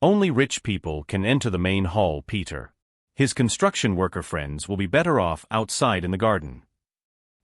Only rich people can enter the main hall, Peter. His construction worker friends will be better off outside in the garden.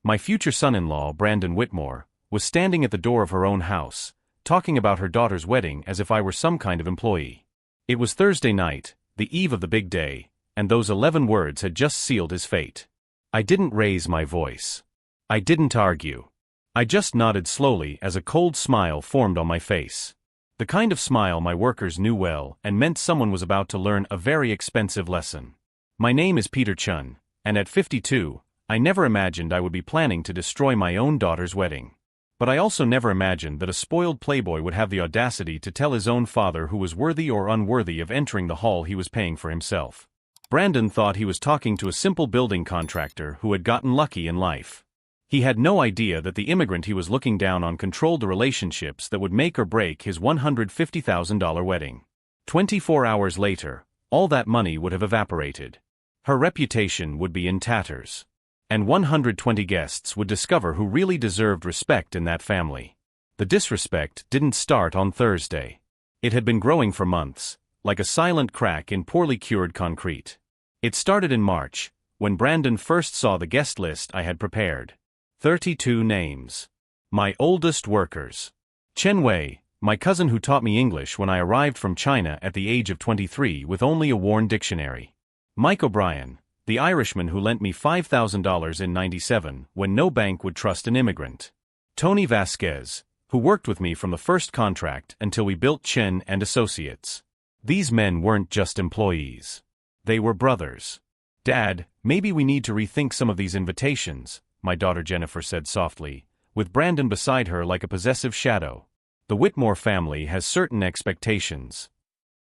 My future son-in-law, Brandon Whitmore, was standing at the door of her own house, talking about her daughter's wedding as if I were some kind of employee. It was Thursday night, the eve of the big day, and those 11 words had just sealed his fate. I didn't raise my voice. I didn't argue. I just nodded slowly as a cold smile formed on my face. The kind of smile my workers knew well and meant someone was about to learn a very expensive lesson. My name is Peter Chun, and at 52, I never imagined I would be planning to destroy my own daughter's wedding. But I also never imagined that a spoiled playboy would have the audacity to tell his own father who was worthy or unworthy of entering the hall he was paying for himself. Brandon thought he was talking to a simple building contractor who had gotten lucky in life. He had no idea that the immigrant he was looking down on controlled the relationships that would make or break his $150,000 wedding. 24 hours later, all that money would have evaporated. Her reputation would be in tatters. And 120 guests would discover who really deserved respect in that family. The disrespect didn't start on Thursday. It had been growing for months, like a silent crack in poorly cured concrete. It started in March, when Brandon first saw the guest list I had prepared. 32 names. My oldest workers. Chen Wei, my cousin who taught me English when I arrived from China at the age of 23 with only a worn dictionary. Mike O'Brien, the Irishman who lent me $5,000 in '97 when no bank would trust an immigrant. Tony Vasquez, who worked with me from the first contract until we built Chen and Associates. These men weren't just employees. They were brothers. Dad, maybe we need to rethink some of these invitations, my daughter Jennifer said softly, with Brandon beside her like a possessive shadow. The Whitmore family has certain expectations.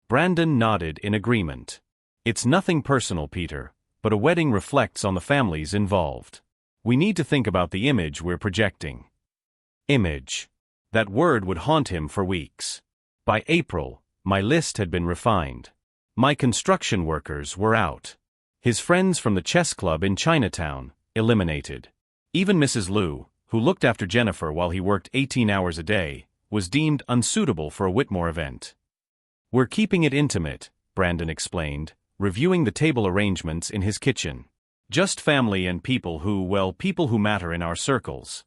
Brandon nodded in agreement. It's nothing personal, Peter, but a wedding reflects on the families involved. We need to think about the image we're projecting. Image. That word would haunt him for weeks. By April, my list had been refined. My construction workers were out. His friends from the chess club in Chinatown, eliminated. Even Mrs. Liu, who looked after Jennifer while he worked 18 hours a day, was deemed unsuitable for a Whitmore event. We're keeping it intimate, Brandon explained, reviewing the table arrangements in his kitchen. Just family and people who matter in our circles.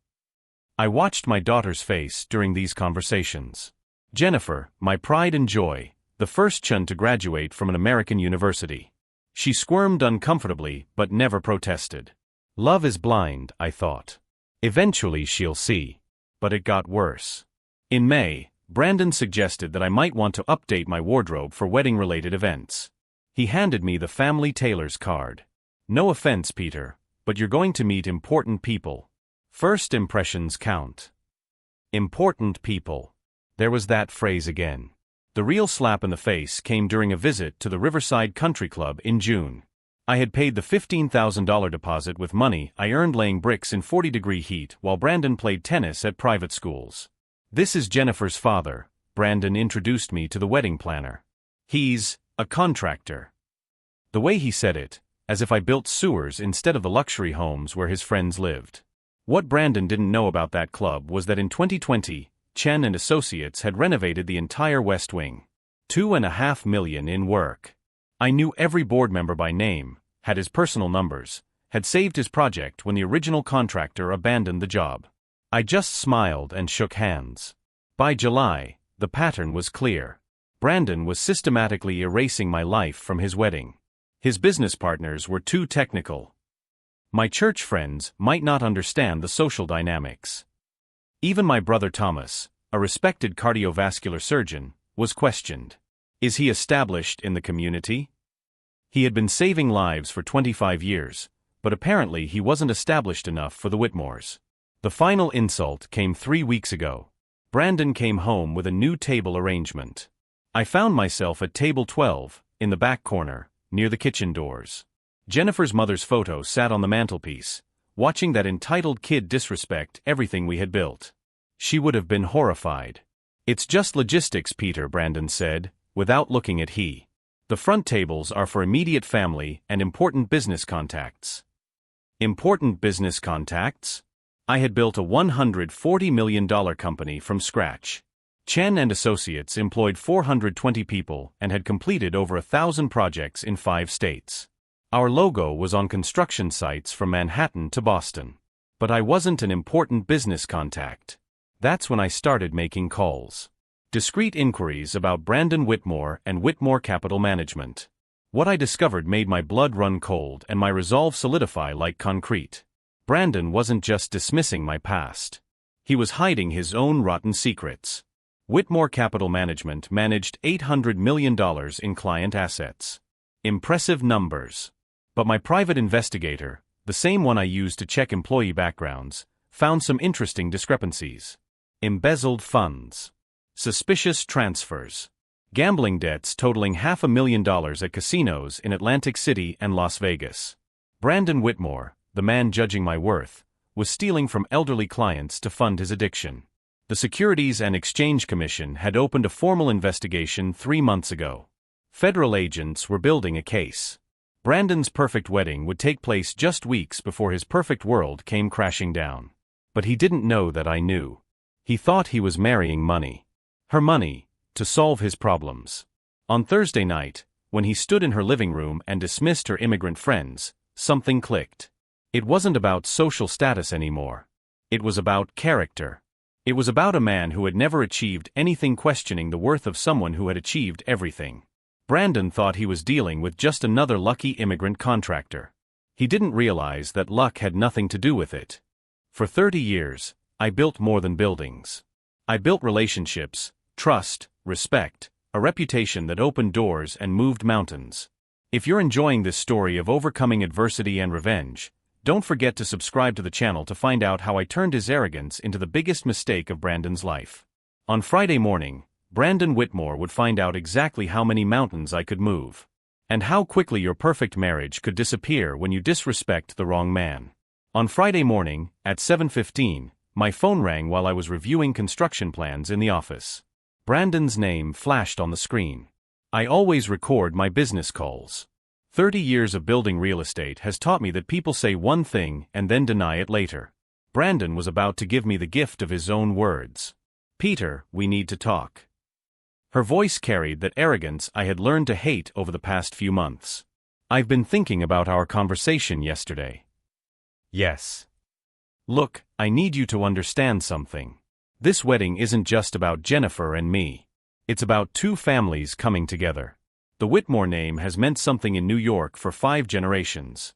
I watched my daughter's face during these conversations. Jennifer, my pride and joy, the first Chun to graduate from an American university. She squirmed uncomfortably but never protested. Love is blind, I thought. Eventually she'll see. But it got worse. In May, Brandon suggested that I might want to update my wardrobe for wedding-related events. He handed me the family tailor's card. No offense, Peter, but you're going to meet important people. First impressions count. Important people. There was that phrase again. The real slap in the face came during a visit to the Riverside Country Club in June. I had paid the $15,000 deposit with money I earned laying bricks in 40-degree heat while Brandon played tennis at private schools. This is Jennifer's father, Brandon introduced me to the wedding planner. He's a contractor. The way he said it, as if I built sewers instead of the luxury homes where his friends lived. What Brandon didn't know about that club was that in 2020, Chen and Associates had renovated the entire West Wing. $2.5 million in work. I knew every board member by name, had his personal numbers, had saved his project when the original contractor abandoned the job. I just smiled and shook hands. By July, the pattern was clear. Brandon was systematically erasing my life from his wedding. His business partners were too technical. My church friends might not understand the social dynamics. Even my brother Thomas, a respected cardiovascular surgeon, was questioned. Is he established in the community? He had been saving lives for 25 years, but apparently he wasn't established enough for the Whitmores. The final insult came 3 weeks ago. Brandon came home with a new table arrangement. I found myself at table 12, in the back corner, near the kitchen doors. Jennifer's mother's photo sat on the mantelpiece, watching that entitled kid disrespect everything we had built. She would have been horrified. It's just logistics, Peter, Brandon said, without looking at he. The front tables are for immediate family and important business contacts. Important business contacts? I had built a $140 million company from scratch. Chen and Associates employed 420 people and had completed over 1,000 projects in 5 states. Our logo was on construction sites from Manhattan to Boston. But I wasn't an important business contact. That's when I started making calls. Discreet inquiries about Brandon Whitmore and Whitmore Capital Management. What I discovered made my blood run cold and my resolve solidify like concrete. Brandon wasn't just dismissing my past. He was hiding his own rotten secrets. Whitmore Capital Management managed $800 million in client assets. Impressive numbers. But my private investigator, the same one I used to check employee backgrounds, found some interesting discrepancies. Embezzled funds. Suspicious transfers. Gambling debts totaling $500,000 at casinos in Atlantic City and Las Vegas. Brandon Whitmore, the man judging my worth, was stealing from elderly clients to fund his addiction. The Securities and Exchange Commission had opened a formal investigation 3 months ago. Federal agents were building a case. Brandon's perfect wedding would take place just weeks before his perfect world came crashing down. But he didn't know that I knew. He thought he was marrying money. Her money, to solve his problems. On Thursday night, when he stood in her living room and dismissed her immigrant friends, something clicked. It wasn't about social status anymore. It was about character. It was about a man who had never achieved anything, questioning the worth of someone who had achieved everything. Brandon thought he was dealing with just another lucky immigrant contractor. He didn't realize that luck had nothing to do with it. For 30 years, I built more than buildings. I built relationships, trust, respect, a reputation that opened doors and moved mountains. If you're enjoying this story of overcoming adversity and revenge, don't forget to subscribe to the channel to find out how I turned his arrogance into the biggest mistake of Brandon's life. On Friday morning, Brandon Whitmore would find out exactly how many mountains I could move. And how quickly your perfect marriage could disappear when you disrespect the wrong man. On Friday morning, at 7:15, my phone rang while I was reviewing construction plans in the office. Brandon's name flashed on the screen. I always record my business calls. 30 years of building real estate has taught me that people say one thing and then deny it later. Brandon was about to give me the gift of his own words. "Peter, we need to talk." Her voice carried that arrogance I had learned to hate over the past few months. "I've been thinking about our conversation yesterday." "Yes." "Look, I need you to understand something. This wedding isn't just about Jennifer and me. It's about 2 families coming together. The Whitmore name has meant something in New York for 5 generations."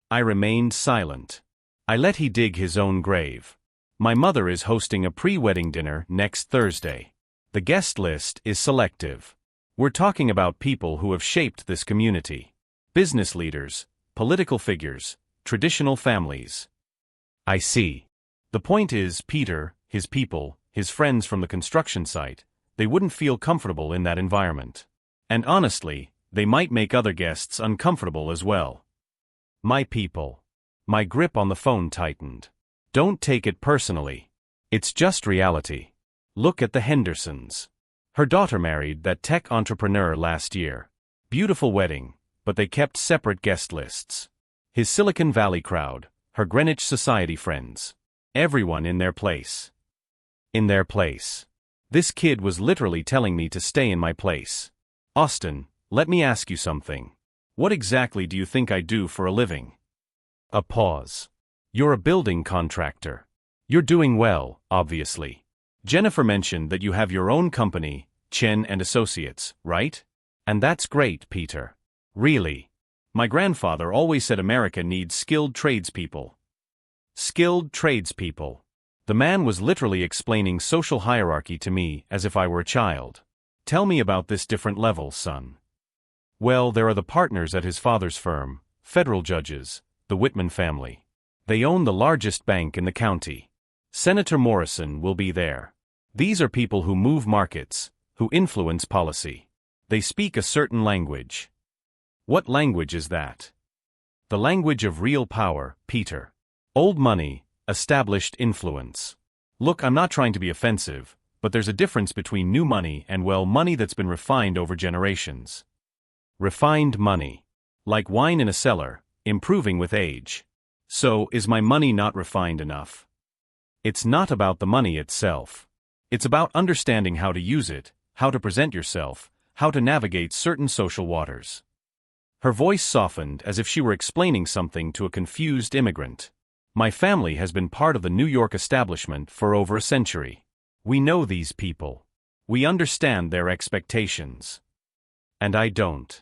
I remained silent. I let him dig his own grave. My mother is hosting a pre-wedding dinner next Thursday. The guest list is selective. We're talking about people who have shaped this community. Business leaders, political figures, traditional families. "I see. The point is, Peter, his people, his friends from the construction site, they wouldn't feel comfortable in that environment. And honestly, they might make other guests uncomfortable as well." "My people." My grip on the phone tightened. "Don't take it personally. It's just reality. Look at the Hendersons. Her daughter married that tech entrepreneur last year. Beautiful wedding, but they kept separate guest lists. His Silicon Valley crowd, her Greenwich Society friends. Everyone in their place. In their place. This kid was literally telling me to stay in my place. Austin, let me ask you something. What exactly do you think I do for a living?" A pause. "You're a building contractor. You're doing well, obviously. Jennifer mentioned that you have your own company, Chen and Associates, right? And that's great, Peter. Really. My grandfather always said America needs skilled tradespeople." Skilled tradespeople. The man was literally explaining social hierarchy to me as if I were a child. "Tell me about this different level, son." "Well, there are the partners at his father's firm, federal judges, the Whitman family. They own the largest bank in the county. Senator Morrison will be there. These are people who move markets, who influence policy. They speak a certain language." "What language is that?" "The language of real power, Peter. Old money, established influence. Look, I'm not trying to be offensive, but there's a difference between new money and, well, money that's been refined over generations. Refined money. Like wine in a cellar, improving with age. So, is my money not refined enough?" "It's not about the money itself. It's about understanding how to use it, how to present yourself, how to navigate certain social waters. Her voice softened as if she were explaining something to a confused immigrant. My family has been part of the New York establishment for over a century. We know these people. We understand their expectations. And I don't.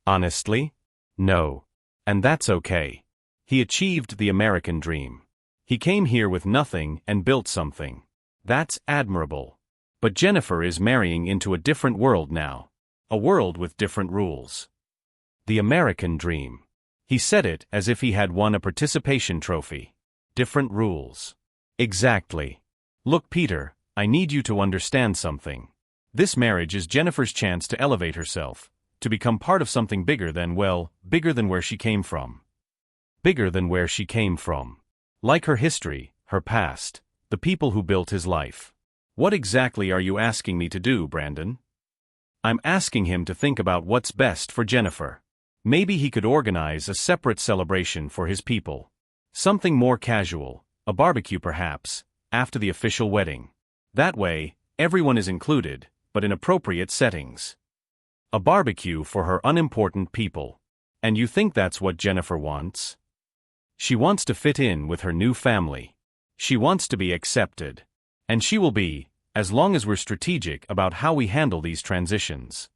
Honestly? No. And that's okay. He achieved the American dream. He came here with nothing and built something. That's admirable. But Jennifer is marrying into a different world now. A world with different rules. The American dream. He said it as if he had won a participation trophy. Different rules. Exactly. Look, Peter, I need you to understand something. This marriage is Jennifer's chance to elevate herself, to become part of something bigger than, well, bigger than where she came from. Bigger than where she came from. Like her history, her past, the people who built his life. What exactly are you asking me to do, Brandon? I'm asking him to think about what's best for Jennifer. Maybe he could organize a separate celebration for his people. Something more casual, a barbecue perhaps, after the official wedding. That way, everyone is included, but in appropriate settings. A barbecue for her unimportant people. And you think that's what Jennifer wants? She wants to fit in with her new family. She wants to be accepted. And she will be, as long as we're strategic about how we handle these transitions.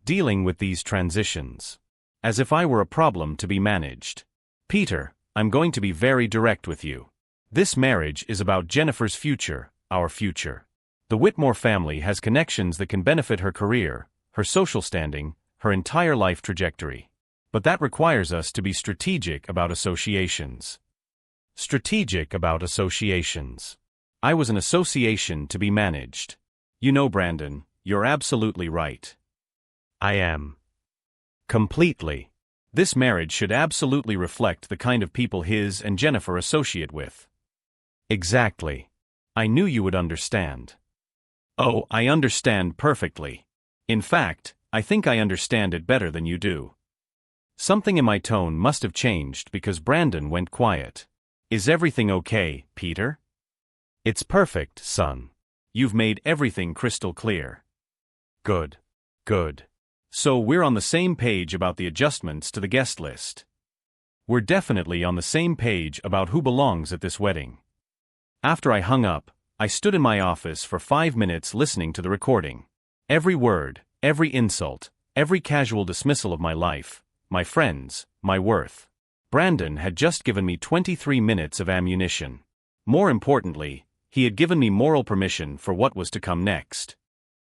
Dealing with these transitions. As if I were a problem to be managed. Peter, I'm going to be very direct with you. This marriage is about Jennifer's future, our future. The Whitmore family has connections that can benefit her career, her social standing, her entire life trajectory. But that requires us to be strategic about associations. Strategic about associations. I was an association to be managed. You know, Brandon, you're absolutely right. I am. Completely. This marriage should absolutely reflect the kind of people his and Jennifer associate with. Exactly. I knew you would understand. Oh, I understand perfectly. In fact, I think I understand it better than you do. Something in my tone must have changed because Brandon went quiet. Is everything okay, Peter? It's perfect, son. You've made everything crystal clear. Good. Good. So we're on the same page about the adjustments to the guest list. We're definitely on the same page about who belongs at this wedding. After I hung up, I stood in my office for 5 minutes listening to the recording. Every word, every insult, every casual dismissal of my life, my friends, my worth. Brandon had just given me 23 minutes of ammunition. More importantly, he had given me moral permission for what was to come next.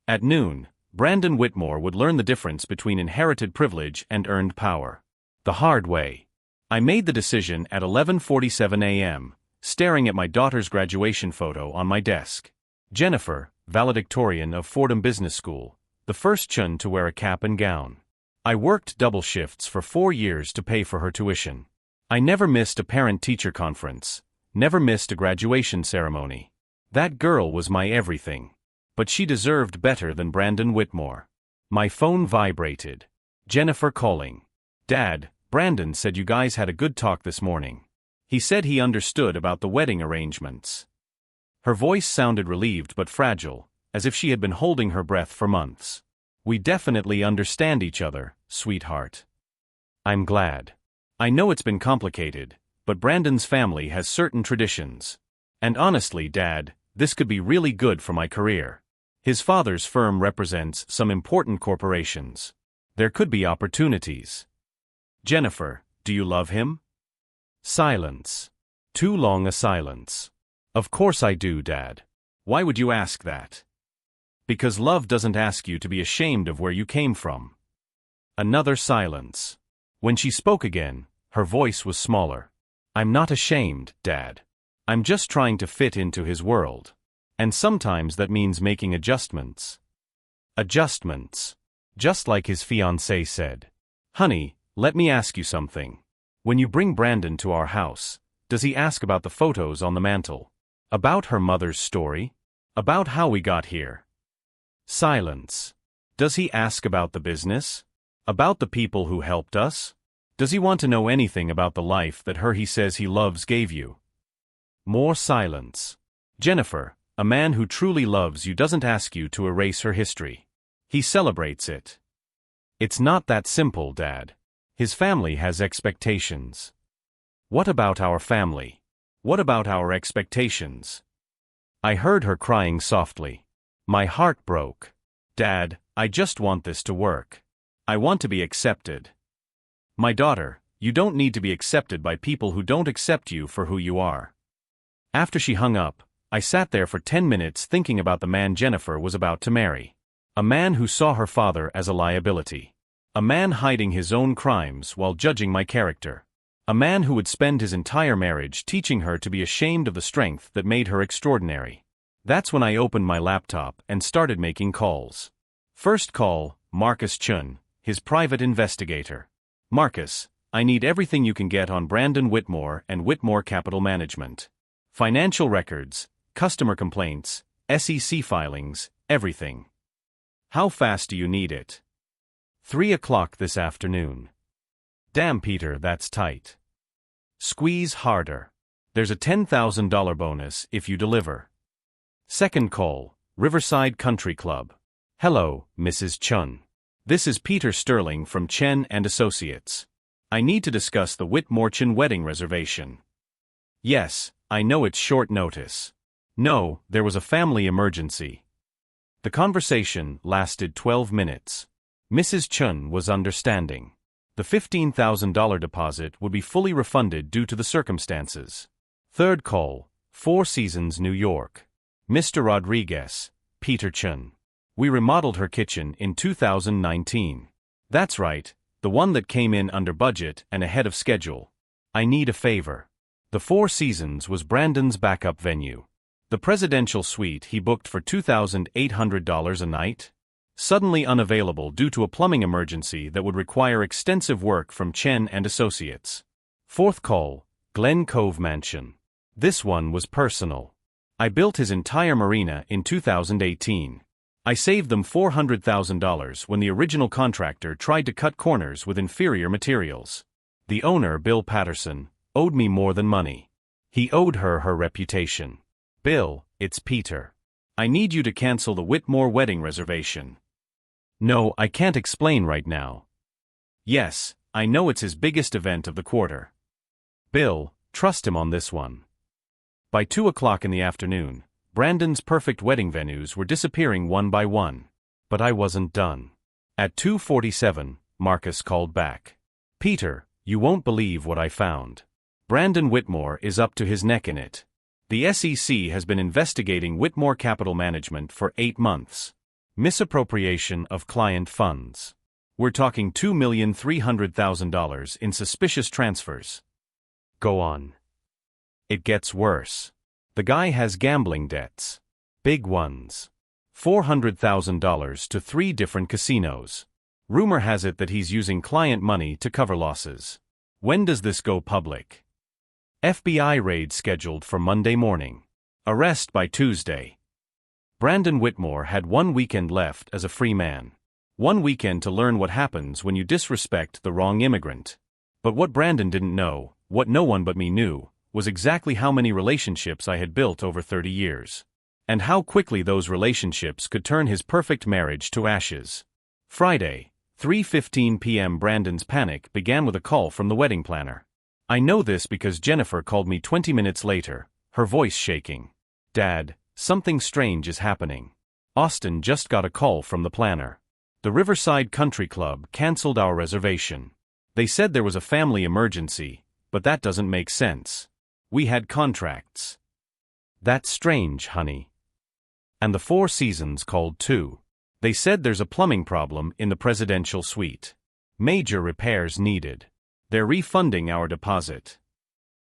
At noon, Brandon Whitmore would learn the difference between inherited privilege and earned power. The hard way. I made the decision at 11:47 a.m., staring at my daughter's graduation photo on my desk. Jennifer, valedictorian of Fordham Business School, the first chun to wear a cap and gown. I worked double shifts for 4 years to pay for her tuition. I never missed a parent-teacher conference, never missed a graduation ceremony. That girl was my everything. But she deserved better than Brandon Whitmore. My phone vibrated. Jennifer calling. Dad, Brandon said you guys had a good talk this morning. He said he understood about the wedding arrangements. Her voice sounded relieved but fragile, as if she had been holding her breath for months. We definitely understand each other, sweetheart. I'm glad. I know it's been complicated, but Brandon's family has certain traditions. And honestly, Dad, this could be really good for my career. His father's firm represents some important corporations. There could be opportunities. Jennifer, do you love him? Silence. Too long a silence. Of course I do, Dad. Why would you ask that? Because love doesn't ask you to be ashamed of where you came from. Another silence. When she spoke again, her voice was smaller. I'm not ashamed, Dad. I'm just trying to fit into his world. And sometimes that means making adjustments. Adjustments. Just like his fiancée said. Honey, let me ask you something. When you bring Brandon to our house, does he ask about the photos on the mantle? About her mother's story? About how we got here? Silence. Does he ask about the business? About the people who helped us? Does he want to know anything about the life that he says he loves gave you? More silence. Jennifer, A man who truly loves you doesn't ask you to erase her history. He celebrates it. It's not that simple, Dad. His family has expectations. What about our family? What about our expectations? I heard her crying softly. My heart broke. Dad, I just want this to work. I want to be accepted. My daughter, you don't need to be accepted by people who don't accept you for who you are. After she hung up, I sat there for 10 minutes thinking about the man Jennifer was about to marry. A man who saw her father as a liability. A man hiding his own crimes while judging my character. A man who would spend his entire marriage teaching her to be ashamed of the strength that made her extraordinary. That's when I opened my laptop and started making calls. First call, Marcus Chun, his private investigator. Marcus, I need everything you can get on Brandon Whitmore and Whitmore Capital Management. Financial records, customer complaints, SEC filings, everything. How fast do you need it? 3 o'clock this afternoon. Damn, Peter, that's tight. Squeeze harder. There's a $10,000 bonus if you deliver. Second call, Riverside Country Club. Hello, Mrs. Chun. This is Peter Sterling from Chen and Associates. I need to discuss the Whitmore Chun wedding reservation. Yes, I know it's short notice. No, there was a family emergency. The conversation lasted 12 minutes. Mrs. Chun was understanding. The $15,000 deposit would be fully refunded due to the circumstances. Third call, Four Seasons, New York. Mr. Rodriguez, Peter Chun. We remodeled her kitchen in 2019. That's right, the one that came in under budget and ahead of schedule. I need a favor. The Four Seasons was Brandon's backup venue. The presidential suite he booked for $2,800 a night? Suddenly unavailable due to a plumbing emergency that would require extensive work from Chen and Associates. Fourth call, Glen Cove Mansion. This one was personal. I built his entire marina in 2018. I saved them $400,000 when the original contractor tried to cut corners with inferior materials. The owner, Bill Patterson, owed me more than money. He owed her reputation. Bill, it's Peter. I need you to cancel the Whitmore wedding reservation. No, I can't explain right now. Yes, I know it's his biggest event of the quarter. Bill, trust him on this one. By 2 o'clock in the afternoon, Brandon's perfect wedding venues were disappearing one by one. But I wasn't done. At 2:47, Marcus called back. Peter, you won't believe what I found. Brandon Whitmore is up to his neck in it. The SEC has been investigating Whitmore Capital Management for 8 months. Misappropriation of client funds. We're talking $2,300,000 in suspicious transfers. Go on. It gets worse. The guy has gambling debts. Big ones. $400,000 to 3 different casinos. Rumor has it that he's using client money to cover losses. When does this go public? FBI raid scheduled for Monday morning. Arrest by Tuesday. Brandon Whitmore had 1 weekend left as a free man. 1 weekend to learn what happens when you disrespect the wrong immigrant. But what Brandon didn't know, what no one but me knew, was exactly how many relationships I had built over 30 years. And how quickly those relationships could turn his perfect marriage to ashes. Friday, 3:15 p.m. Brandon's panic began with a call from the wedding planner. I know this because Jennifer called me 20 minutes later, her voice shaking. Dad, something strange is happening. Austin just got a call from the planner. The Riverside Country Club canceled our reservation. They said there was a family emergency, but that doesn't make sense. We had contracts. That's strange, honey. And the Four Seasons called too. They said there's a plumbing problem in the presidential suite. Major repairs needed. They're refunding our deposit.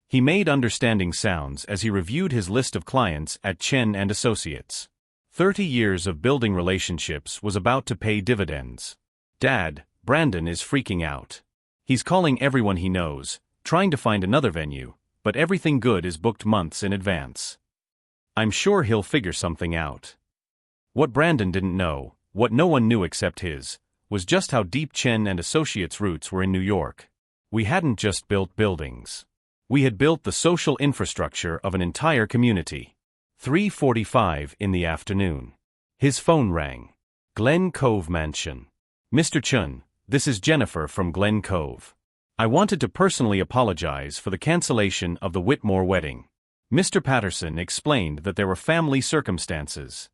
He made understanding sounds as he reviewed his list of clients at Chen and Associates. 30 years of building relationships was about to pay dividends. Dad, Brandon is freaking out. He's calling everyone he knows, trying to find another venue, but everything good is booked months in advance. I'm sure he'll figure something out. What Brandon didn't know, what no one knew except his, was just how deep Chen and Associates' roots were in New York. We hadn't just built buildings. We had built the social infrastructure of an entire community. 3:45 in the afternoon. His phone rang. Glen Cove Mansion. Mr. Chun, this is Jennifer from Glen Cove. I wanted to personally apologize for the cancellation of the Whitmore wedding. Mr. Patterson explained that there were family circumstances.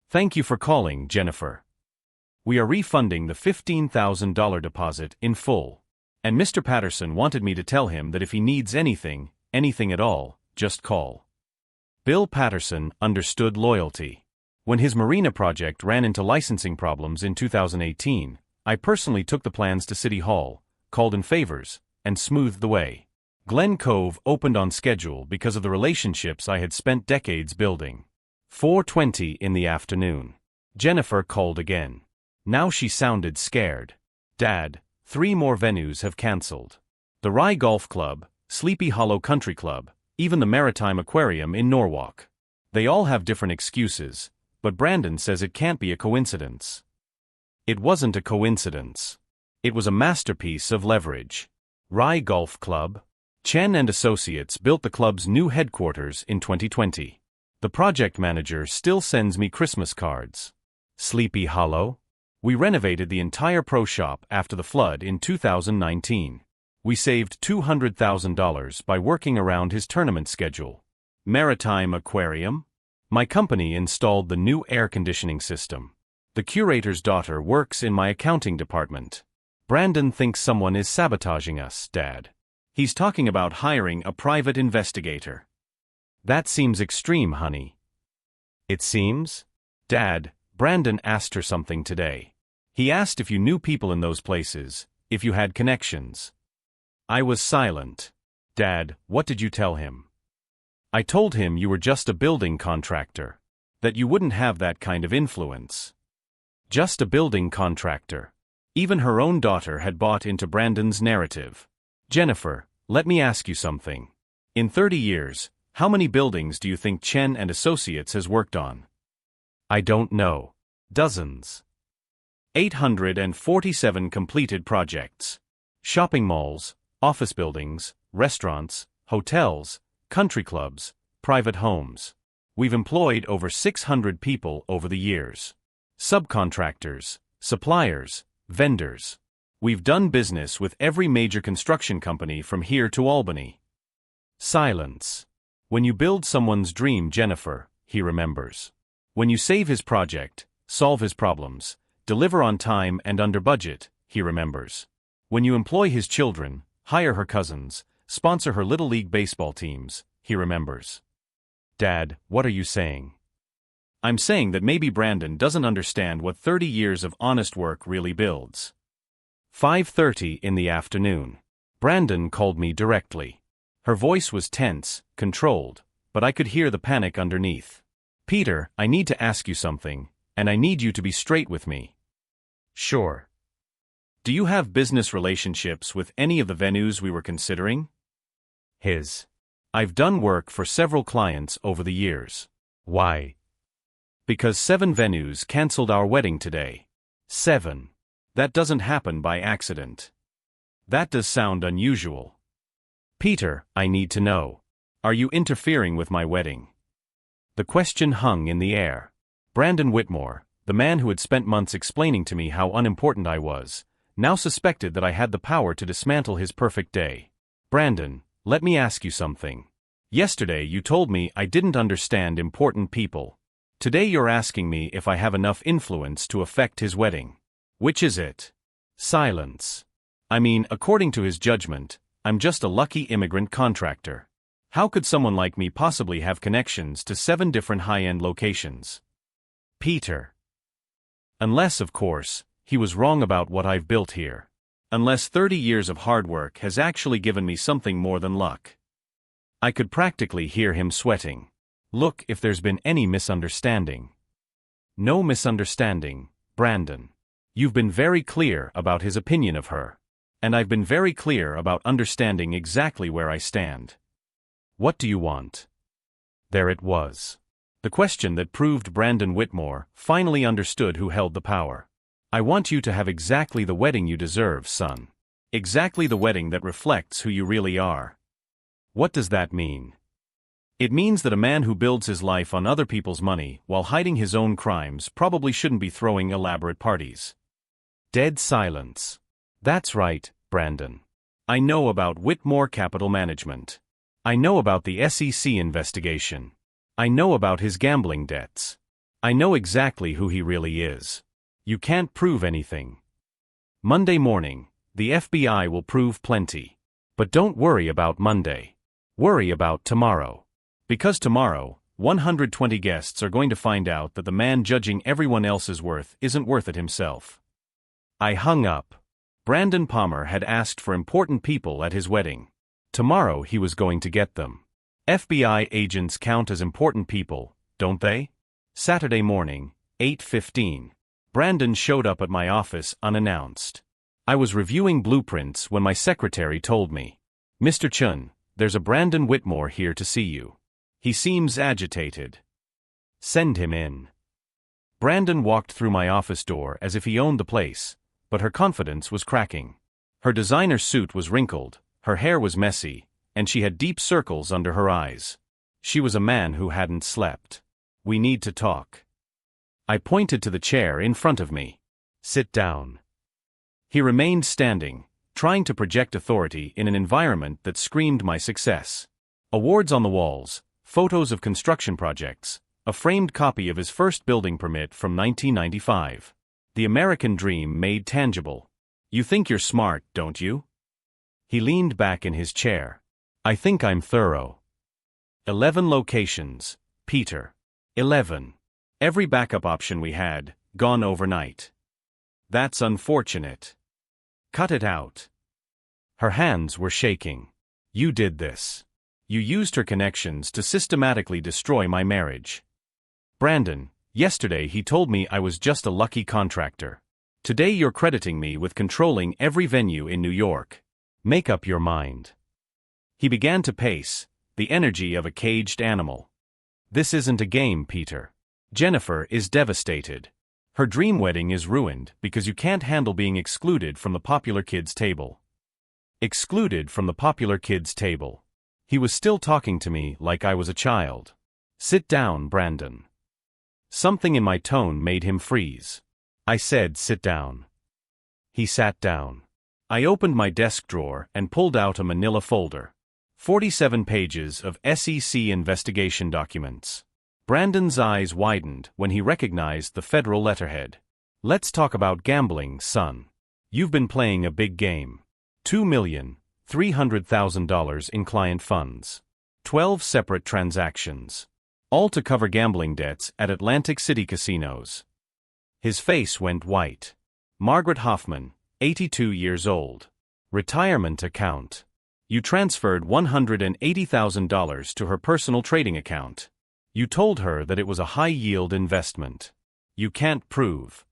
Thank you for calling, Jennifer. We are refunding the $15,000 deposit in full. And Mr. Patterson wanted me to tell him that if he needs anything at all, just call. Bill Patterson understood loyalty. When his marina project ran into licensing problems in 2018, I personally took the plans to City Hall, called in favors, and smoothed the way. Glen Cove opened on schedule because of the relationships I had spent decades building. 4:20 in the afternoon. Jennifer called again. Now she sounded scared. Dad, 3 more venues have cancelled. The Rye Golf Club, Sleepy Hollow Country Club, even the Maritime Aquarium in Norwalk. They all have different excuses, but Brandon says it can't be a coincidence. It wasn't a coincidence. It was a masterpiece of leverage. Rye Golf Club. Chen and Associates built the club's new headquarters in 2020. The project manager still sends me Christmas cards. Sleepy Hollow. We renovated the entire pro shop after the flood in 2019. We saved $200,000 by working around his tournament schedule. Maritime Aquarium. My company installed the new air conditioning system. The curator's daughter works in my accounting department. Brandon thinks someone is sabotaging us, Dad. He's talking about hiring a private investigator. That seems extreme, honey. It seems? Dad, Brandon asked her something today. He asked if you knew people in those places, if you had connections. I was silent. Dad, what did you tell him? I told him you were just a building contractor. That you wouldn't have that kind of influence. Just a building contractor. Even her own daughter had bought into Brandon's narrative. Jennifer, let me ask you something. In 30 years, how many buildings do you think Chen and Associates has worked on? I don't know. Dozens. 847 completed projects. Shopping malls, office buildings, restaurants, hotels, country clubs, private homes. We've employed over 600 people over the years. Subcontractors, suppliers, vendors. We've done business with every major construction company from here to Albany. Silence. When you build someone's dream, Jennifer, he remembers. When you save his project, solve his problems, deliver on time and under budget, he remembers. When you employ his children, hire her cousins, sponsor her Little League baseball teams, he remembers. Dad, what are you saying? I'm saying that maybe Brandon doesn't understand what 30 years of honest work really builds. 5:30 in the afternoon. Brandon called me directly. Her voice was tense, controlled, but I could hear the panic underneath. Peter, I need to ask you something, and I need you to be straight with me. Sure. Do you have business relationships with any of the venues we were considering? I've done work for several clients over the years. Why? Because 7 venues canceled our wedding today. 7. That doesn't happen by accident. That does sound unusual. Peter, I need to know. Are you interfering with my wedding? The question hung in the air. Brandon Whitmore, the man who had spent months explaining to me how unimportant I was, now suspected that I had the power to dismantle his perfect day. Brandon, let me ask you something. Yesterday you told me I didn't understand important people. Today you're asking me if I have enough influence to affect his wedding. Which is it? Silence. I mean, according to his judgment, I'm just a lucky immigrant contractor. How could someone like me possibly have connections to 7 different high-end locations? Peter. Unless, of course, he was wrong about what I've built here. Unless 30 years of hard work has actually given me something more than luck. I could practically hear him sweating. Look, if there's been any misunderstanding. No misunderstanding, Brandon. You've been very clear about his opinion of her. And I've been very clear about understanding exactly where I stand. What do you want? There it was. The question that proved Brandon Whitmore finally understood who held the power. I want you to have exactly the wedding you deserve, son. Exactly the wedding that reflects who you really are. What does that mean? It means that a man who builds his life on other people's money while hiding his own crimes probably shouldn't be throwing elaborate parties. Dead silence. That's right, Brandon. I know about Whitmore Capital Management. I know about the SEC investigation. I know about his gambling debts. I know exactly who he really is. You can't prove anything. Monday morning, the FBI will prove plenty. But don't worry about Monday. Worry about tomorrow. Because tomorrow, 120 guests are going to find out that the man judging everyone else's worth isn't worth it himself. I hung up. Brandon Palmer had asked for important people at his wedding. Tomorrow he was going to get them. FBI agents count as important people, don't they? Saturday morning, 8:15. Brandon showed up at my office unannounced. I was reviewing blueprints when my secretary told me, "Mr. Chun, there's a Brandon Whitmore here to see you. He seems agitated. Send him in." Brandon walked through my office door as if he owned the place, but her confidence was cracking. Her designer suit was wrinkled, her hair was messy, and she had deep circles under her eyes. She was a man who hadn't slept. "We need to talk." I pointed to the chair in front of me. "Sit down." He remained standing, trying to project authority in an environment that screamed my success. Awards on the walls, photos of construction projects, a framed copy of his first building permit from 1995. The American dream made tangible. "You think you're smart, don't you?" He leaned back in his chair. "I think I'm thorough." 11 locations, Peter. 11. Every backup option we had, gone overnight. That's unfortunate. Cut it out. Her hands were shaking. "You did this. You used her connections to systematically destroy my marriage." "Brandon, yesterday he told me I was just a lucky contractor. Today you're crediting me with controlling every venue in New York. Make up your mind." He began to pace, the energy of a caged animal. "This isn't a game, Peter. Jennifer is devastated. Her dream wedding is ruined because you can't handle being excluded from the popular kids' table." Excluded from the popular kids' table. He was still talking to me like I was a child. "Sit down, Brandon." Something in my tone made him freeze. I said, "Sit down." He sat down. I opened my desk drawer and pulled out a manila folder. 47 pages of SEC investigation documents. Brandon's eyes widened when he recognized the federal letterhead. "Let's talk about gambling, son. You've been playing a big game. $2,300,000 in client funds. 12 separate transactions. All to cover gambling debts at Atlantic City casinos." His face went white. "Margaret Hoffman, 82 years old. Retirement account. You transferred $180,000 to her personal trading account. You told her that it was a high-yield investment. You can't prove."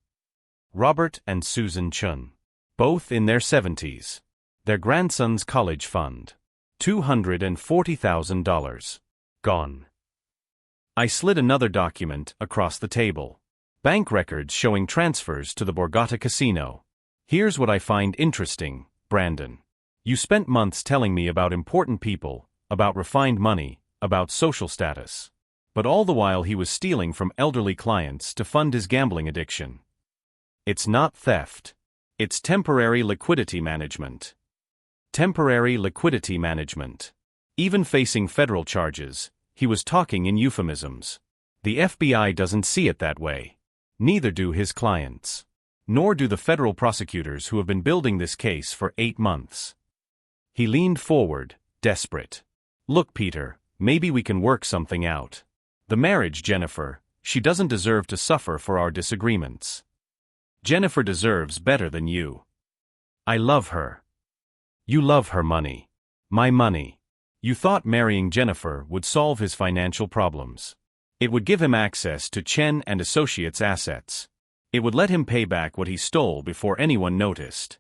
Robert and Susan Chun. Both in their 70s. Their grandson's college fund. $240,000. Gone. I slid another document across the table. Bank records showing transfers to the Borgata Casino. "Here's what I find interesting, Brandon. You spent months telling me about important people, about refined money, about social status. But all the while he was stealing from elderly clients to fund his gambling addiction. It's not theft. It's temporary liquidity management. Temporary liquidity management. Even facing federal charges, he was talking in euphemisms. The FBI doesn't see it that way. Neither do his clients. Nor do the federal prosecutors who have been building this case for 8 months. He leaned forward, desperate. "Look, Peter, maybe we can work something out. The marriage, Jennifer, she doesn't deserve to suffer for our disagreements. Jennifer deserves better than you. I love her. You love her money. My money. You thought marrying Jennifer would solve his financial problems. It would give him access to Chen and Associates' assets. It would let him pay back what he stole before anyone noticed."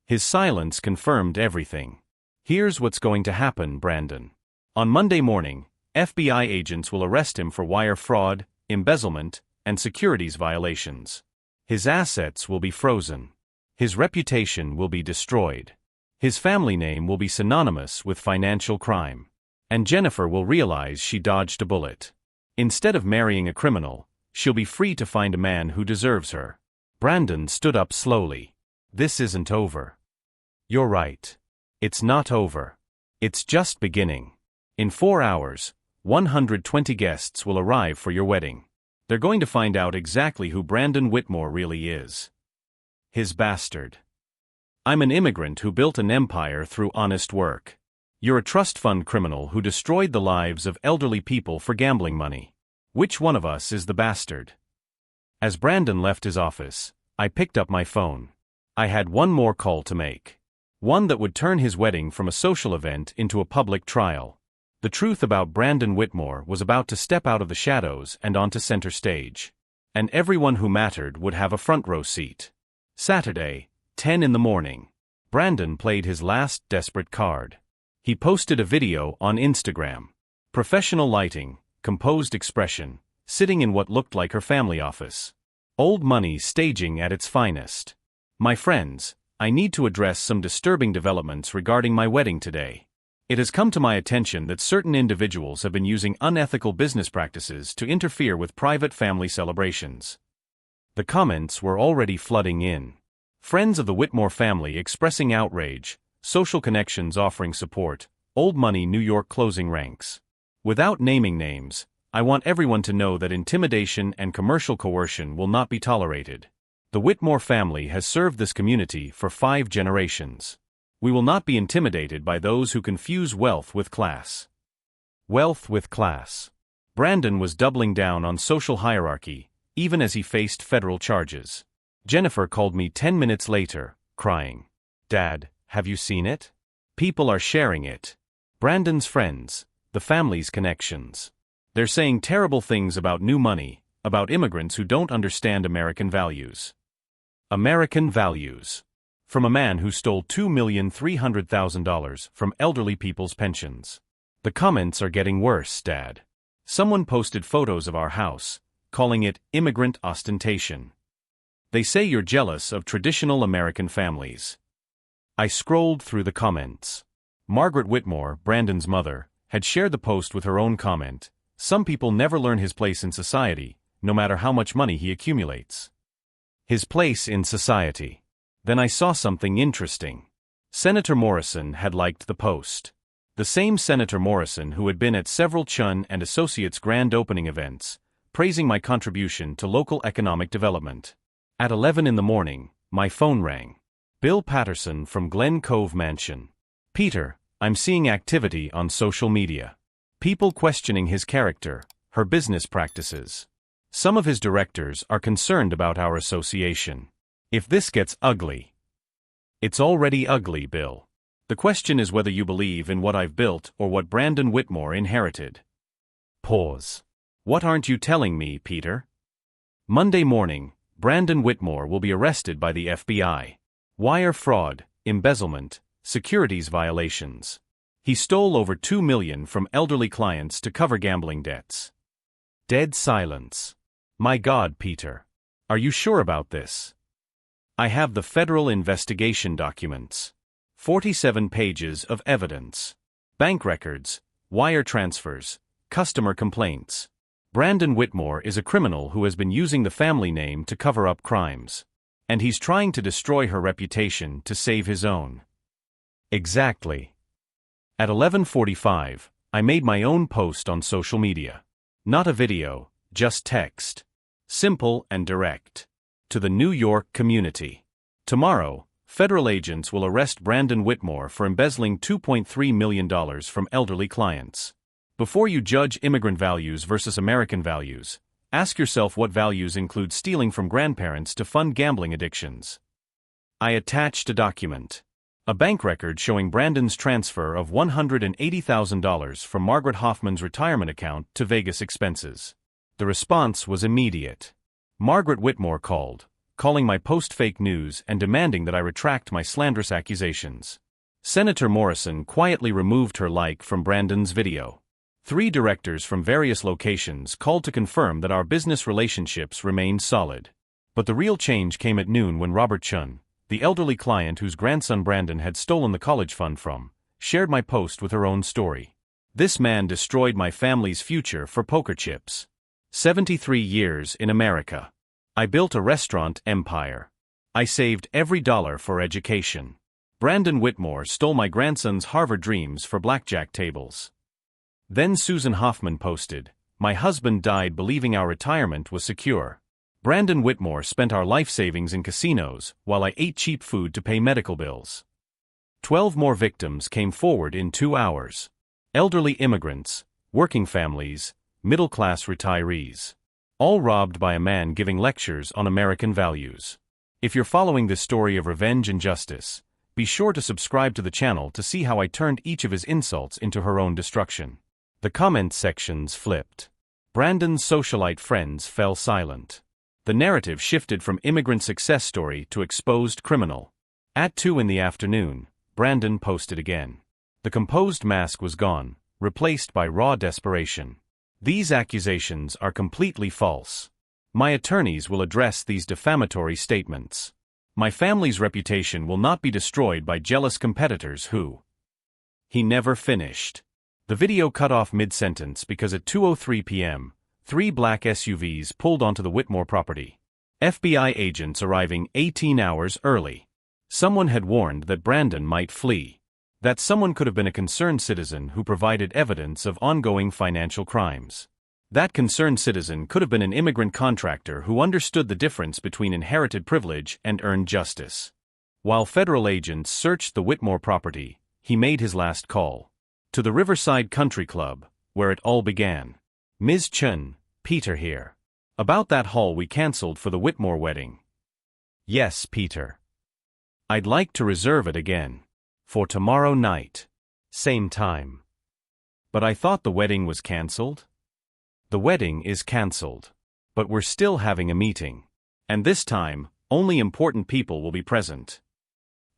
His silence confirmed everything. "Here's what's going to happen, Brandon. On Monday morning, FBI agents will arrest him for wire fraud, embezzlement, and securities violations. His assets will be frozen. His reputation will be destroyed. His family name will be synonymous with financial crime. And Jennifer will realize she dodged a bullet. Instead of marrying a criminal, she'll be free to find a man who deserves her. Brandon stood up slowly. This isn't over. You're right. It's not over. It's just beginning. In 4 hours, 120 guests will arrive for your wedding. They're going to find out exactly who Brandon Whitmore really is. His bastard. I'm an immigrant who built an empire through honest work. You're a trust fund criminal who destroyed the lives of elderly people for gambling money. Which one of us is the bastard? As Brandon left his office, I picked up my phone. I had one more call to make. One that would turn his wedding from a social event into a public trial. The truth about Brandon Whitmore was about to step out of the shadows and onto center stage. And everyone who mattered would have a front row seat. Saturday, 10 in the morning. Brandon played his last desperate card. He posted a video on Instagram. Professional lighting, composed expression, sitting in what looked like her family office. Old money staging at its finest. My friends, I need to address some disturbing developments regarding my wedding today. It has come to my attention that certain individuals have been using unethical business practices to interfere with private family celebrations. The comments were already flooding in. Friends of the Whitmore family expressing outrage, social connections offering support, old money New York closing ranks. Without naming names, I want everyone to know that intimidation and commercial coercion will not be tolerated. The Whitmore family has served this community for 5 generations. We will not be intimidated by those who confuse wealth with class. Wealth with class. Brandon was doubling down on social hierarchy, even as he faced federal charges. Jennifer called me 10 minutes later, crying. Dad, have you seen it? People are sharing it. Brandon's friends, the family's connections. They're saying terrible things about new money, about immigrants who don't understand American values. American values. From a man who stole $2,300,000 from elderly people's pensions. The comments are getting worse, Dad. Someone posted photos of our house, calling it immigrant ostentation. They say you're jealous of traditional American families. I scrolled through the comments. Margaret Whitmore, Brandon's mother, had shared the post with her own comment. Some people never learn his place in society, no matter how much money he accumulates. His place in society. Then I saw something interesting. Senator Morrison had liked the post. The same Senator Morrison who had been at several Chun and Associates grand opening events, praising my contribution to local economic development. At 11 in the morning, my phone rang. Bill Patterson from Glen Cove Mansion. Peter, I'm seeing activity on social media. People questioning his character, her business practices. Some of his directors are concerned about our association. If this gets ugly. It's already ugly, Bill. The question is whether you believe in what I've built or what Brandon Whitmore inherited. Pause. What aren't you telling me, Peter? Monday morning, Brandon Whitmore will be arrested by the FBI. Wire fraud, embezzlement, securities violations. He stole over $2 million from elderly clients to cover gambling debts. Dead silence. My God, Peter. Are you sure about this? I have the federal investigation documents. 47 pages of evidence. Bank records, wire transfers, customer complaints. Brandon Whitmore is a criminal who has been using the family name to cover up crimes. And he's trying to destroy her reputation to save his own. Exactly. At 11:45, I made my own post on social media. Not a video, just text. Simple and direct. To the New York community. Tomorrow, federal agents will arrest Brandon Whitmore for embezzling $2.3 million from elderly clients. Before you judge immigrant values versus American values, ask yourself what values include stealing from grandparents to fund gambling addictions. I attached a document. A bank record showing Brandon's transfer of $180,000 from Margaret Hoffman's retirement account to Vegas expenses. The response was immediate. Margaret Whitmore called, calling my post fake news and demanding that I retract my slanderous accusations. Senator Morrison quietly removed her like from Brandon's video. 3 directors from various locations called to confirm that our business relationships remained solid. But the real change came at noon when Robert Chun, the elderly client whose grandson Brandon had stolen the college fund from, shared my post with her own story. This man destroyed my family's future for poker chips. 73 years in America. I built a restaurant empire. I saved every dollar for education. Brandon Whitmore stole my grandson's Harvard dreams for blackjack tables. Then Susan Hoffman posted, "My husband died believing our retirement was secure. Brandon Whitmore spent our life savings in casinos while I ate cheap food to pay medical bills." 12 more victims came forward in 2 hours. Elderly immigrants, working families, middle-class retirees. All robbed by a man giving lectures on American values. If you're following this story of revenge and justice, be sure to subscribe to the channel to see how I turned each of his insults into her own destruction. The comment sections flipped. Brandon's socialite friends fell silent. The narrative shifted from immigrant success story to exposed criminal. At 2 in the afternoon, Brandon posted again. The composed mask was gone, replaced by raw desperation. These accusations are completely false. My attorneys will address these defamatory statements. My family's reputation will not be destroyed by jealous competitors who... He never finished. The video cut off mid-sentence because at 2:03 p.m., 3 black SUVs pulled onto the Whitmore property. FBI agents arriving 18 hours early. Someone had warned that Brandon might flee. That someone could have been a concerned citizen who provided evidence of ongoing financial crimes. That concerned citizen could have been an immigrant contractor who understood the difference between inherited privilege and earned justice. While federal agents searched the Whitmore property, he made his last call. To the Riverside Country Club, where it all began. "Ms. Chun, Peter here. About that hall we canceled for the Whitmore wedding." "Yes, Peter. I'd like to reserve it again. For tomorrow night. Same time." "But I thought the wedding was canceled?" "The wedding is canceled. But we're still having a meeting. And this time, only important people will be present."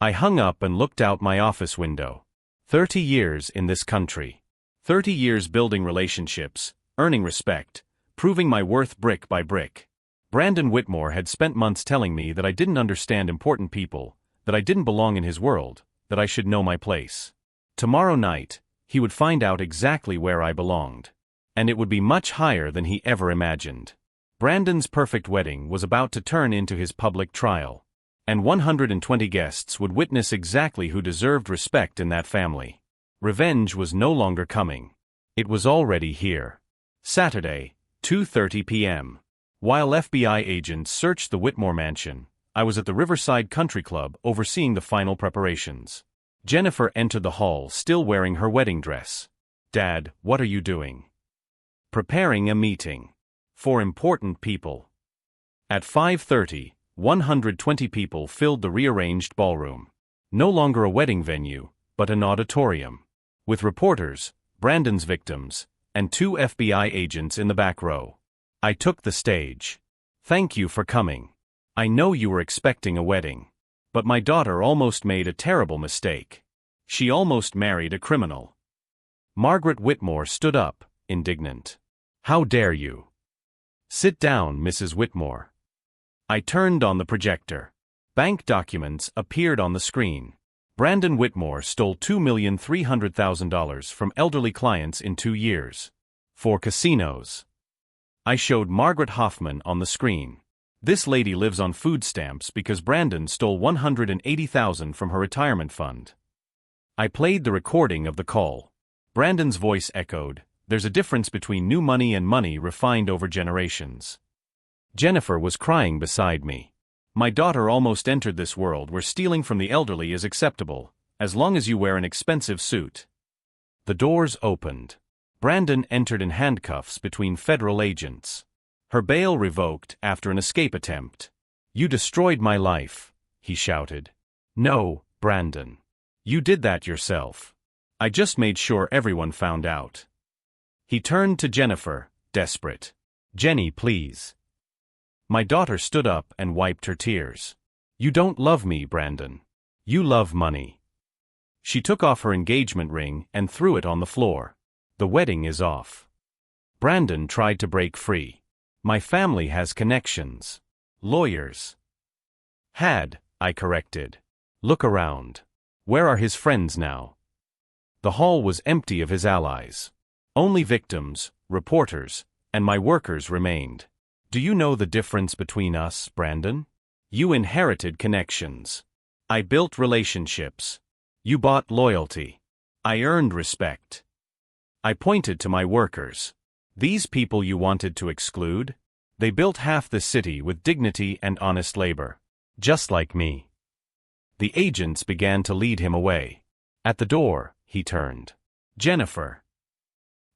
I hung up and looked out my office window. 30 years in this country. 30 years building relationships, earning respect, proving my worth brick by brick. Brandon Whitmore had spent months telling me that I didn't understand important people, that I didn't belong in his world, that I should know my place. Tomorrow night, he would find out exactly where I belonged. And it would be much higher than he ever imagined. Brandon's perfect wedding was about to turn into his public trial. And 120 guests would witness exactly who deserved respect in that family. Revenge was no longer coming. It was already here. Saturday, 2:30 p.m. While FBI agents searched the Whitmore mansion, I was at the Riverside Country Club overseeing the final preparations. Jennifer entered the hall still wearing her wedding dress. "Dad, what are you doing?" "Preparing a meeting. For important people." At 5:30, 120 people filled the rearranged ballroom. No longer a wedding venue, but an auditorium. With reporters, Brandon's victims, and 2 FBI agents in the back row. I took the stage. "Thank you for coming. I know you were expecting a wedding. But my daughter almost made a terrible mistake. She almost married a criminal." Margaret Whitmore stood up, indignant. "How dare you?" "Sit down, Mrs. Whitmore." I turned on the projector. Bank documents appeared on the screen. Brandon Whitmore stole $2,300,000 from elderly clients in 2 years. For casinos. I showed Margaret Hoffman on the screen. This lady lives on food stamps because Brandon stole $180,000 from her retirement fund. I played the recording of the call. Brandon's voice echoed, "There's a difference between new money and money refined over generations." Jennifer was crying beside me. "My daughter almost entered this world where stealing from the elderly is acceptable, as long as you wear an expensive suit." The doors opened. Brandon entered in handcuffs between federal agents. Her bail revoked after an escape attempt. "You destroyed my life," he shouted. "No, Brandon. You did that yourself. I just made sure everyone found out." He turned to Jennifer, desperate. "Jenny, please." My daughter stood up and wiped her tears. "You don't love me, Brandon. You love money." She took off her engagement ring and threw it on the floor. "The wedding is off." Brandon tried to break free. "My family has connections. Lawyers." "Had," I corrected. "Look around. Where are his friends now?" The hall was empty of his allies. Only victims, reporters, and my workers remained. Do you know the difference between us, Brandon? You inherited connections. I built relationships. You bought loyalty. I earned respect. I pointed to my workers. These people you wanted to exclude? They built half the city with dignity and honest labor. Just like me. The agents began to lead him away. At the door, he turned. Jennifer.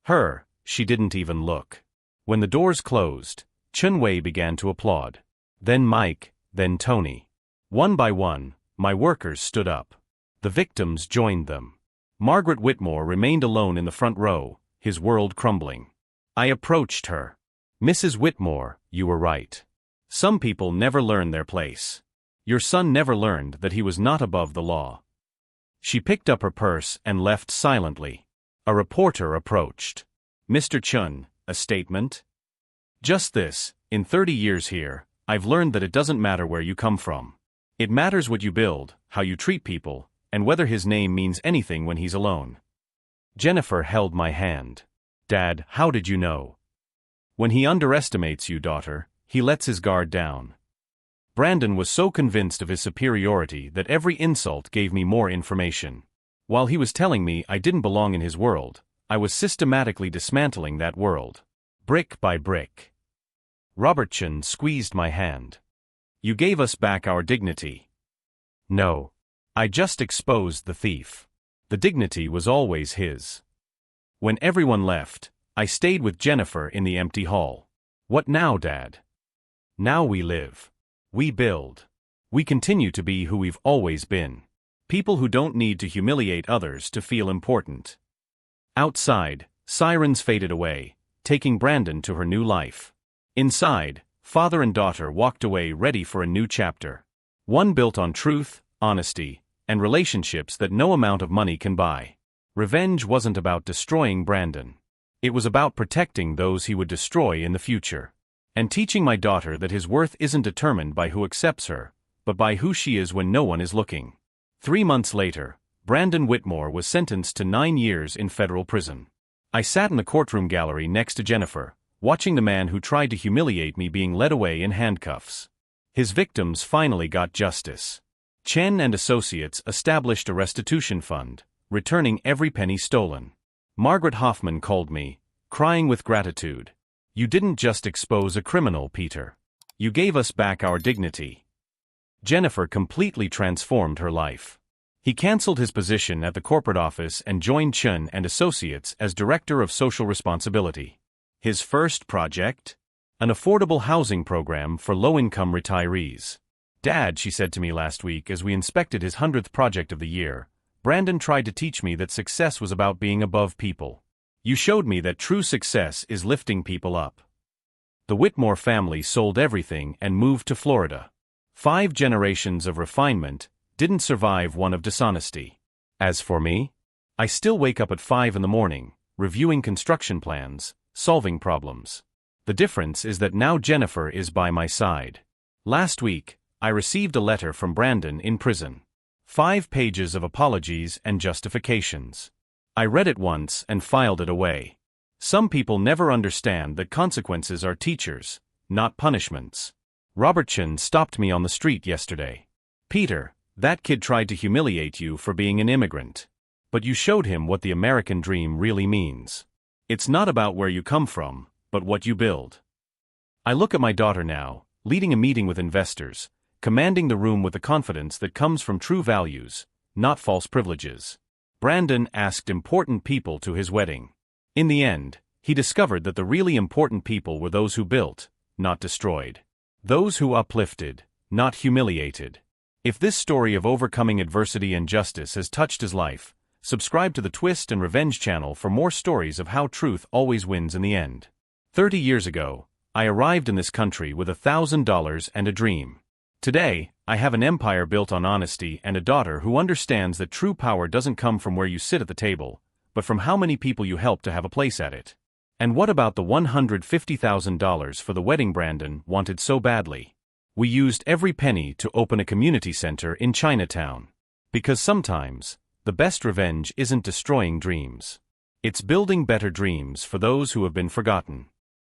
Her, she didn't even look. When the doors closed, Chun-Wei began to applaud. Then Mike, then Tony. One by one, my workers stood up. The victims joined them. Margaret Whitmore remained alone in the front row, his world crumbling. I approached her. Mrs. Whitmore, you were right. Some people never learn their place. Your son never learned that he was not above the law. She picked up her purse and left silently. A reporter approached. Mr. Chun, a statement? Just this, in 30 years here, I've learned that it doesn't matter where you come from. It matters what you build, how you treat people, and whether his name means anything when he's alone. Jennifer held my hand. Dad, how did you know? When he underestimates you, daughter, he lets his guard down. Brandon was so convinced of his superiority that every insult gave me more information. While he was telling me I didn't belong in his world, I was systematically dismantling that world. Brick by brick. Robertson squeezed my hand. You gave us back our dignity. No. I just exposed the thief. The dignity was always his. When everyone left, I stayed with Jennifer in the empty hall. What now, Dad? Now we live. We build. We continue to be who we've always been. People who don't need to humiliate others to feel important. Outside, sirens faded away, taking Brandon to her new life. Inside, father and daughter walked away ready for a new chapter. One built on truth, honesty, and relationships that no amount of money can buy. Revenge wasn't about destroying Brandon. It was about protecting those he would destroy in the future. And teaching my daughter that his worth isn't determined by who accepts her, but by who she is when no one is looking. 3 months later, Brandon Whitmore was sentenced to 9 years in federal prison. I sat in the courtroom gallery next to Jennifer, watching the man who tried to humiliate me being led away in handcuffs. His victims finally got justice. Chen and Associates established a restitution fund, returning every penny stolen. Margaret Hoffman called me, crying with gratitude. You didn't just expose a criminal, Peter. You gave us back our dignity. Jennifer completely transformed her life. He canceled his position at the corporate office and joined Chen and Associates as Director of Social Responsibility. His first project? An affordable housing program for low-income retirees. Dad, she said to me last week as we inspected his 100th project of the year, Brandon tried to teach me that success was about being above people. You showed me that true success is lifting people up. The Whitmore family sold everything and moved to Florida. 5 generations of refinement didn't survive one of dishonesty. As for me, I still wake up at 5 in the morning, reviewing construction plans, solving problems. The difference is that now Jennifer is by my side. Last week, I received a letter from Brandon in prison. 5 pages of apologies and justifications. I read it once and filed it away. Some people never understand that consequences are teachers, not punishments. Robertson stopped me on the street yesterday. Peter, that kid tried to humiliate you for being an immigrant. But you showed him what the American dream really means. It's not about where you come from, but what you build. I look at my daughter now, leading a meeting with investors, commanding the room with the confidence that comes from true values, not false privileges. Brandon asked important people to his wedding. In the end, he discovered that the really important people were those who built, not destroyed. Those who uplifted, not humiliated. If this story of overcoming adversity and justice has touched his life, subscribe to the Twist and Revenge channel for more stories of how truth always wins in the end. 30 years ago, I arrived in this country with $1,000 and a dream. Today, I have an empire built on honesty and a daughter who understands that true power doesn't come from where you sit at the table, but from how many people you help to have a place at it. And what about the $150,000 for the wedding Brandon wanted so badly? We used every penny to open a community center in Chinatown. Because sometimes, the best revenge isn't destroying dreams. It's building better dreams for those who have been forgotten.